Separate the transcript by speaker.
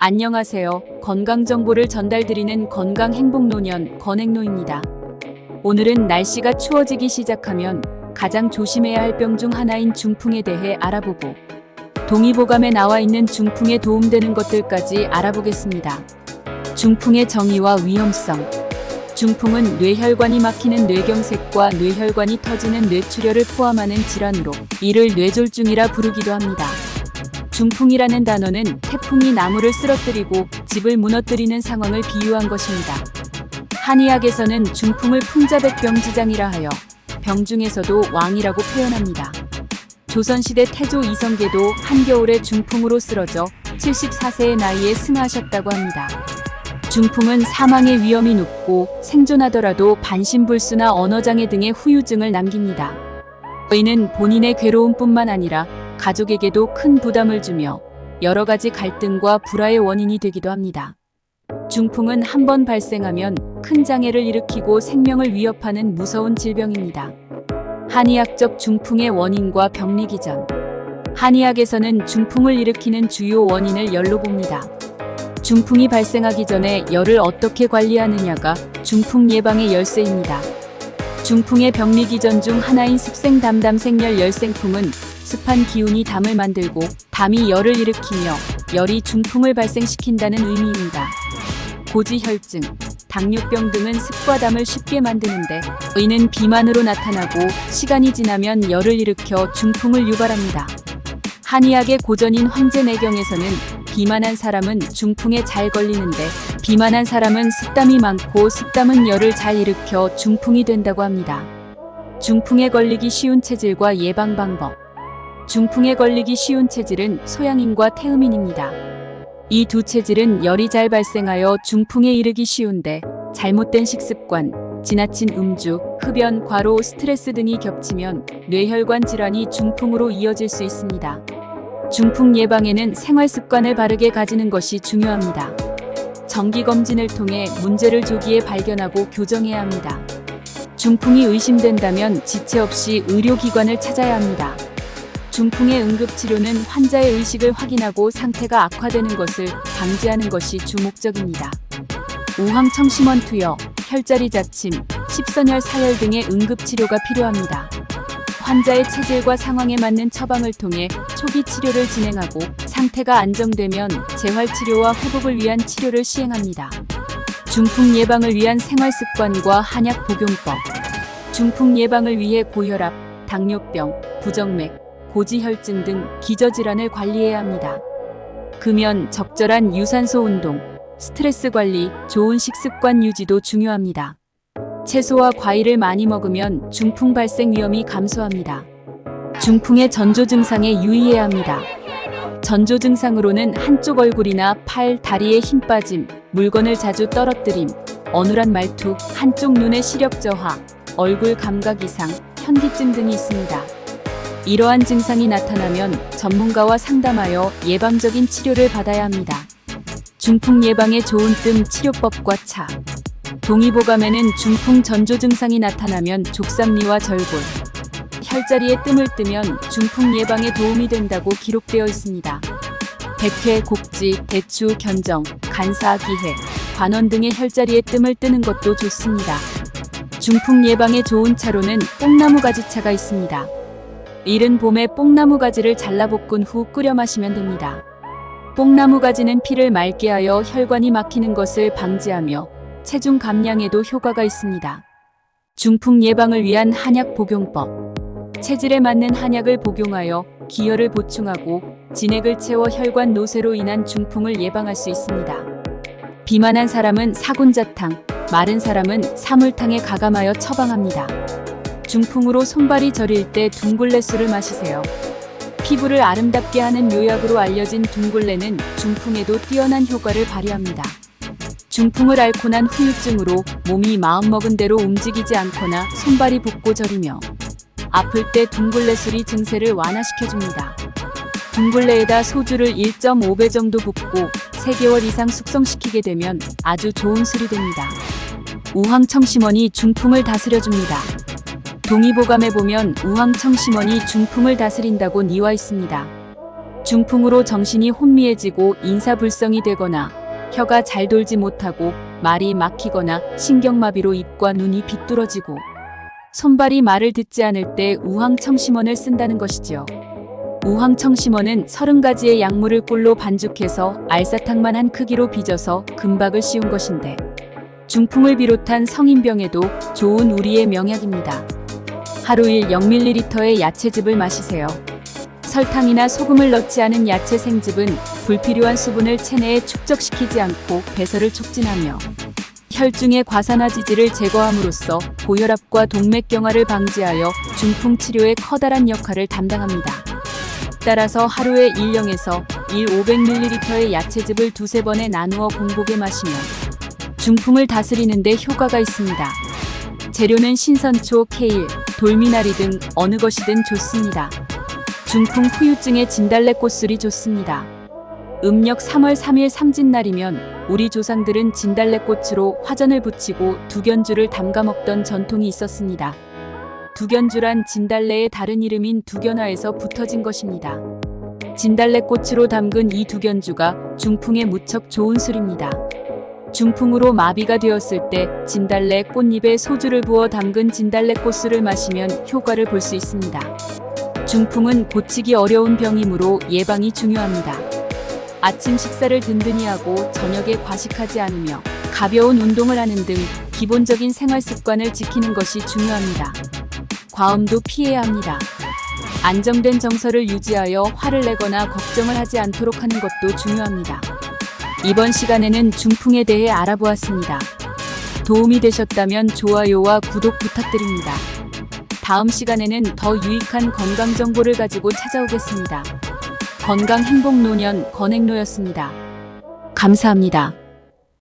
Speaker 1: 안녕하세요. 건강정보를 전달드리는 건강행복노년 건행노입니다. 오늘은 날씨가 추워지기 시작하면 가장 조심해야 할 병 중 하나인 중풍에 대해 알아보고 동의보감에 나와 있는 중풍에 도움되는 것들까지 알아보겠습니다. 중풍의 정의와 위험성. 중풍은 뇌혈관이 막히는 뇌경색과 뇌혈관이 터지는 뇌출혈을 포함하는 질환으로 이를 뇌졸중이라 부르기도 합니다. 중풍이라는 단어는 태풍이 나무를 쓰러뜨리고 집을 무너뜨리는 상황을 비유한 것입니다. 한의학에서는 중풍을 풍자백병지장이라 하여 병 중에서도 왕이라고 표현합니다. 조선시대 태조 이성계도 한겨울에 중풍으로 쓰러져 74세의 나이에 승하하셨다고 합니다. 중풍은 사망의 위험이 높고 생존하더라도 반신불수나 언어장애 등의 후유증을 남깁니다. 이는 본인의 괴로움뿐만 아니라 가족에게도 큰 부담을 주며 여러 가지 갈등과 불화의 원인이 되기도 합니다. 중풍은 한 번 발생하면 큰 장애를 일으키고 생명을 위협하는 무서운 질병입니다. 한의학적 중풍의 원인과 병리 기전. 한의학에서는 중풍을 일으키는 주요 원인을 열로 봅니다. 중풍이 발생하기 전에 열을 어떻게 관리하느냐가 중풍 예방의 열쇠입니다. 중풍의 병리 기전 중 하나인 습생담담생열 열생풍은 습한 기운이 담을 만들고 담이 열을 일으키며 열이 중풍을 발생시킨다는 의미입니다. 고지혈증, 당뇨병 등은 습과 담을 쉽게 만드는데 이는 비만으로 나타나고 시간이 지나면 열을 일으켜 중풍을 유발합니다. 한의학의 고전인 황제내경에서는 비만한 사람은 중풍에 잘 걸리는데 비만한 사람은 습담이 많고 습담은 열을 잘 일으켜 중풍이 된다고 합니다. 중풍에 걸리기 쉬운 체질과 예방 방법. 중풍에 걸리기 쉬운 체질은 소양인과 태음인입니다. 이 두 체질은 열이 잘 발생하여 중풍에 이르기 쉬운데 잘못된 식습관, 지나친 음주, 흡연, 과로, 스트레스 등이 겹치면 뇌혈관 질환이 중풍으로 이어질 수 있습니다. 중풍 예방에는 생활습관을 바르게 가지는 것이 중요합니다. 정기검진을 통해 문제를 조기에 발견하고 교정해야 합니다. 중풍이 의심된다면 지체 없이 의료기관을 찾아야 합니다. 중풍의 응급치료는 환자의 의식을 확인하고 상태가 악화되는 것을 방지하는 것이 주목적입니다. 우황청심원 투여, 혈자리 자침, 십선혈 사혈 등의 응급치료가 필요합니다. 환자의 체질과 상황에 맞는 처방을 통해 초기 치료를 진행하고 상태가 안정되면 재활치료와 회복을 위한 치료를 시행합니다. 중풍 예방을 위한 생활습관과 한약 복용법. 중풍 예방을 위해 고혈압, 당뇨병, 부정맥, 고지혈증 등 기저질환을 관리해야 합니다. 금연, 적절한 유산소 운동, 스트레스 관리, 좋은 식습관 유지도 중요합니다. 채소와 과일을 많이 먹으면 중풍 발생 위험이 감소합니다. 중풍의 전조 증상에 유의해야 합니다. 전조 증상으로는 한쪽 얼굴이나 팔, 다리에 힘 빠짐, 물건을 자주 떨어뜨림, 어눌한 말투, 한쪽 눈의 시력 저하, 얼굴 감각 이상, 현기증 등이 있습니다. 이러한 증상이 나타나면 전문가와 상담하여 예방적인 치료를 받아야 합니다. 중풍 예방에 좋은 뜸 치료법과 차. 동의보감에는 중풍 전조 증상이 나타나면 족삼리와 절골, 혈자리에 뜸을 뜨면 중풍 예방에 도움이 된다고 기록되어 있습니다. 백회, 곡지, 대추, 견정, 간사, 기해, 관원 등의 혈자리에 뜸을 뜨는 것도 좋습니다. 중풍 예방에 좋은 차로는 뽕나무 가지차가 있습니다. 이른 봄에 뽕나무 가지를 잘라 볶은 후 끓여 마시면 됩니다. 뽕나무 가지는 피를 맑게 하여 혈관이 막히는 것을 방지하며 체중 감량에도 효과가 있습니다. 중풍 예방을 위한 한약 복용법. 체질에 맞는 한약을 복용하여 기혈을 보충하고 진액을 채워 혈관 노쇠로 인한 중풍을 예방할 수 있습니다. 비만한 사람은 사군자탕, 마른 사람은 사물탕에 가감하여 처방합니다. 중풍으로 손발이 저릴 때 둥글레술을 마시세요. 피부를 아름답게 하는 묘약으로 알려진 둥글레는 중풍에도 뛰어난 효과를 발휘합니다. 중풍을 앓고 난 후유증으로 몸이 마음먹은 대로 움직이지 않거나 손발이 붓고 저리며 아플 때 둥글레술이 증세를 완화시켜줍니다. 둥글레에다 소주를 1.5배 정도 붓고 3개월 이상 숙성시키게 되면 아주 좋은 술이 됩니다. 우황청심원이 중풍을 다스려줍니다. 동의보감에 보면 우황청심원이 중풍을 다스린다고 뉘와 있습니다. 중풍으로 정신이 혼미해지고 인사불성이 되거나 혀가 잘 돌지 못하고 말이 막히거나 신경마비로 입과 눈이 비뚤어지고 손발이 말을 듣지 않을 때 우황청심원을 쓴다는 것이죠. 우황청심원은 30가지의 약물을 꿀로 반죽해서 알사탕만 한 크기로 빚어서 금박을 씌운 것인데 중풍을 비롯한 성인병에도 좋은 우리의 명약입니다. 하루 0ml의 야채즙을 마시세요. 설탕이나 소금을 넣지 않은 야채 생즙은 불필요한 수분을 체내에 축적시키지 않고 배설을 촉진하며 혈중의 과산화 지질을 제거함으로써 고혈압과 동맥경화를 방지하여 중풍 치료에 커다란 역할을 담당합니다. 따라서 하루에 1령에서 500ml의 야채즙을 2~3번에 나누어 공복에 마시면 중풍을 다스리는 데 효과가 있습니다. 재료는 신선초, 케일, 돌미나리 등 어느 것이든 좋습니다. 중풍 후유증에 진달래꽃술이 좋습니다. 음력 3월 3일 삼진날이면 우리 조상들은 진달래꽃으로 화전을 붙이고 두견주를 담가 먹던 전통이 있었습니다. 두견주란 진달래의 다른 이름인 두견화에서 붙어진 것입니다. 진달래꽃으로 담근 이 두견주가 중풍에 무척 좋은 술입니다. 중풍으로 마비가 되었을 때 진달래 꽃잎에 소주를 부어 담근 진달래꽃술을 마시면 효과를 볼 수 있습니다. 중풍은 고치기 어려운 병이므로 예방이 중요합니다. 아침 식사를 든든히 하고 저녁에 과식하지 않으며 가벼운 운동을 하는 등 기본적인 생활 습관을 지키는 것이 중요합니다. 과음도 피해야 합니다. 안정된 정서를 유지하여 화를 내거나 걱정을 하지 않도록 하는 것도 중요합니다. 이번 시간에는 중풍에 대해 알아보았습니다. 도움이 되셨다면 좋아요와 구독 부탁드립니다. 다음 시간에는 더 유익한 건강 정보를 가지고 찾아오겠습니다. 건강행복노년 건행노였습니다. 감사합니다.